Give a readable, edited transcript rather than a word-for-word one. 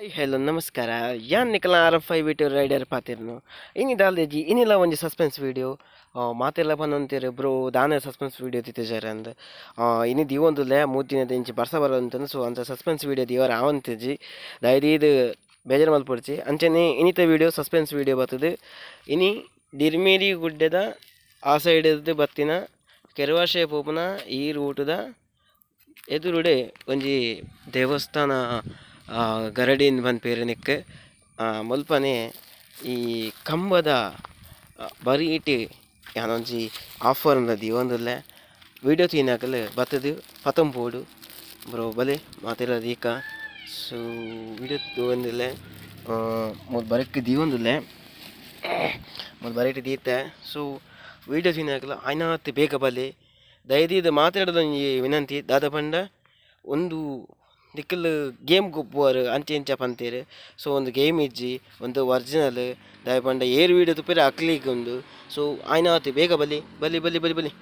hello नमस्कार यान निकला RF5 वीडियो राइडर पातिरनो इनी डाल दे जी इनीला ಒಂಜಿ ಸಸ್ಪೆನ್ಸ್ ವಿಡಿಯೋ ಮಾತೆಲ್ಲ ಪನ್ನೊಂತೆರ್ ಬ್ರೋ ದಾನೆ ಸಸ್ಪೆನ್ಸ್ ವಿಡಿಯೋ ತಿತ್ತೇಜಾರೆ ಅಂದ್ ಇನಿ ದಿವೊಂದುಲೆ ಮೂತಿನದ ಇಂಚಿ ಬರ್ಸ ಬರಂತನ ಸೊ ಅಂತ ಸಸ್ಪೆನ್ಸ್ ವಿಡಿಯೋ ದಿವರ ಆವಂತೆಜಿ ದೈದೀದ್ ಬೇಜಾರು ಮಲ್ಪೊಡ್ಚಿ ಅಂಚನೆ ಇನಿತ ವಿಡಿಯೋ ಸಸ್ಪೆನ್ಸ್ ವಿಡಿಯೋ ಬರ್ತದೆ ಇನಿ ದಿರ್ಮೇರಿ ಗುಡ್ಡದ ಆ ಸೈಡ್ ಬತ್ತಿನ ಕೆರವಾಶೆ ಪೋಪುನ ಈ ರೂಟದ ಎದುರುಡೆ ಒಂಜಿ ದೇವಸ್ಥಾನ ಗರಡಿಯಿಂದ ಬಂದ ಪೇರನಿಕ್ಕೆ ಮುಲ್ಪನೆ ಈ ಕಂಬದ ಬರೀಟಿ ಯಾನೊಂಜಿ ಆಫರ್ ನದಿ ಒಂದಲ್ಲ ವಿಡಿಯೋ ತೀನಾಕಲ್ ಬತ್ತದು ಪತಂಪೋಡು ಬ್ರೋ ಬಲೆ ಮಾತೆಲ್ಲ ದೀಕ ಸೊ ವಿಡಿಯೋ ಒಂದಿಲ್ಲ ಮೊದಲು ಬರಕ್ಕೆ ದೀವೊಂದಿಲ್ಲ ಮೊದಲು ಬರೀಟಿ ದೀತೆ ಸೊ ವಿಡಿಯೋ ತೀನಾಕಲ್ಲ ಆಯ್ನಾತ್ ಬೇಗ ಬಲೆ ದಯದೀದು ಮಾತಾಡೋದೊಂಜಿ ವಿನಂತಿ ದಾದ ಪಂಡ ಒಂದು ದಿಕ್ಕಲ್ ಗೇಮ್ ಗೊಪ್ಪುವರು ಅಂಚೆ ಇಂಚ ಪಂತೇರು ಸೊ ಒಂದು ಗೇಮ್ ಇಜ್ಜಿ ಒಂದು ಒರಿಜಿನಲ್ ದಾಯ ಪಂಡ ಏರು ವೀಡಿಯೋ ತುಪ್ಪೇರೆ ಅಕ್ಲಿಗೆ ಒಂದು ಸೊ ಆಯ್ನಾತ್ ಬೇಗ ಬಲಿ ಬಲಿ ಬಲಿ ಬಲಿ ಬಲಿ